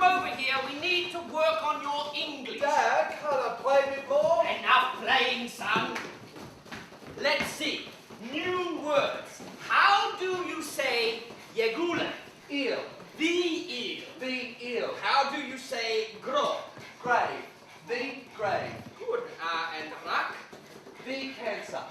over here. We need to work on your English. Dad, can't I play a bit more? Enough playing, son. Let's see. New words. How do you say Yegula? Eel. The eel. The eel. How do you say grow? Grave. The grave. Good. And rak? The cancer.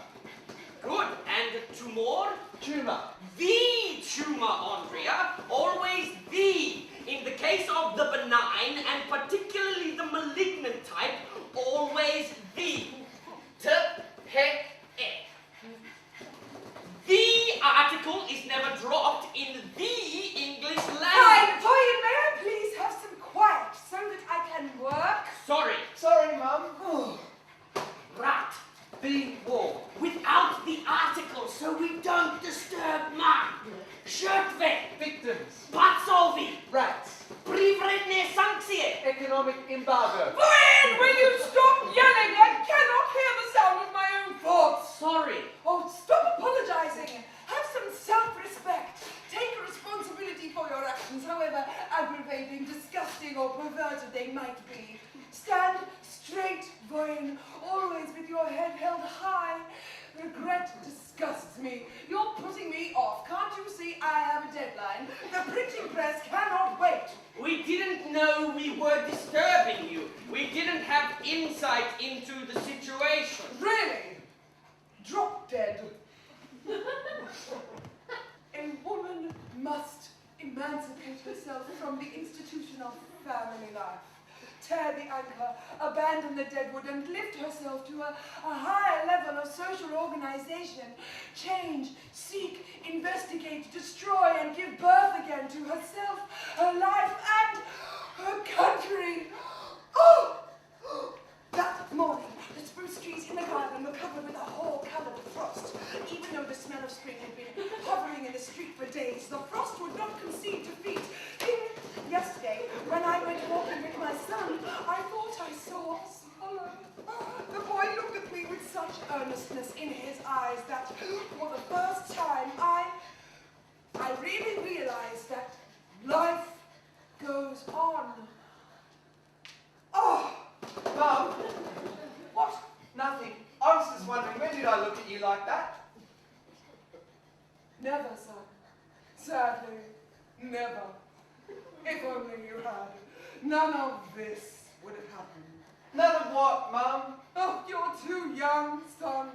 Good. And tumor? Tumor. The tumor, Andrea. Always the. In the case of the benign and particularly the malignant type, always the. T, he, e. The article is never dropped in the English language. Fine, may I please have some quiet so that I can work? Sorry. Sorry, Mum. Rat. The wall. Without the article, so we don't disturb Mum. Žrtve. Victims. Pacovi. Rats. Privredne sankcije. Economic embargo. Brian, will you stop yelling? I cannot hear the sound of my own thoughts. Sorry. Oh, stop apologizing. Have some self-respect. Take responsibility for your actions, however aggravating, disgusting, or perverted they might be. Stand straight, Bojana, always with your head held high. Regret disgusts me. You're putting me off. Can't you see I have a deadline? The printing press cannot wait. We didn't know we were disturbing you. We didn't have insight into the situation. Really? Drop dead. A woman must emancipate herself from the institution of family life. Tear the anchor, abandon the deadwood, and lift herself to a higher level of social organization. Change, seek, investigate, destroy, and give birth again to herself, her life, and her country. Oh! That morning, the spruce trees in the garden were covered with a whole-colored frost. Even though the smell of spring had been hovering in the street for days, the frost would not concede defeat. Yesterday, when I went walking with my son, I thought I saw a swallow. The boy looked at me with such earnestness in his eyes that, for the first time, I really realized that life goes on. Oh! Mum? What? Nothing. I was just wondering, when did I look at you like that? Never, son. Sadly, never. If only you had. None of this would have happened. None of what, Mum? Oh, you're too young, son.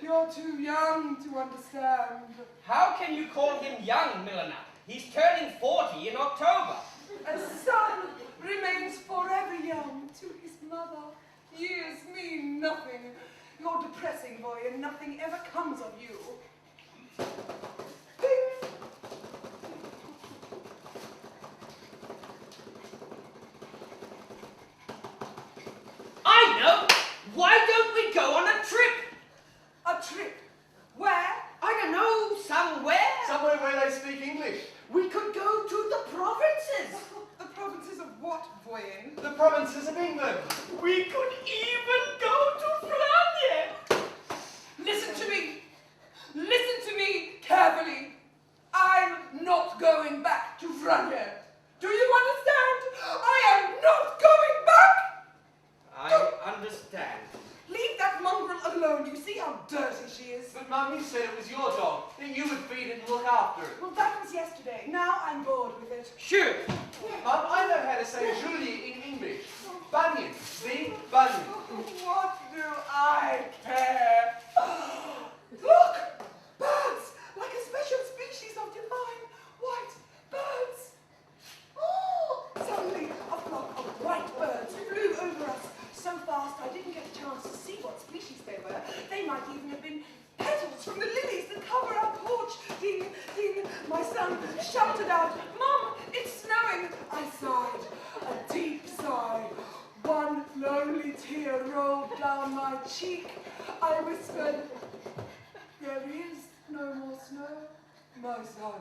You're too young to understand. How can you call him young, Milena? He's turning 40 in October. A son remains forever young to his mother. Years mean nothing. You're depressing, boy, and nothing ever comes of you. Ding! I know! Why don't we go on a trip? A trip? Where? I don't know, somewhere. Somewhere where they speak English. We could go to the provinces. The provinces of what, Bojana? The provinces of England. We could even go to Flanje. Listen to me. Listen to me carefully. I'm not going back to Franje. Do you understand? I am not going back. I understand. Leave that mongrel alone. You see how dirty she is. But Mum, you said it was your dog, that you would feed it and look after it. Well, that was yesterday. Now I'm bored with it. Sure. Mum, I know how to say Julie in English. Bunyan. The Bunyan. What do I care? Look! Birds! Like a special species of divine white birds. Oh! Suddenly, a flock of white birds flew over us so fast I didn't get a chance to see what species they were. They might even have been petals from the lilies that cover our porch. Ding, ding. My son shouted out, "Mum, it's snowing!" I sighed, a deep sigh. One lonely tear rolled down my cheek. I whispered, "There is no more snow, my son."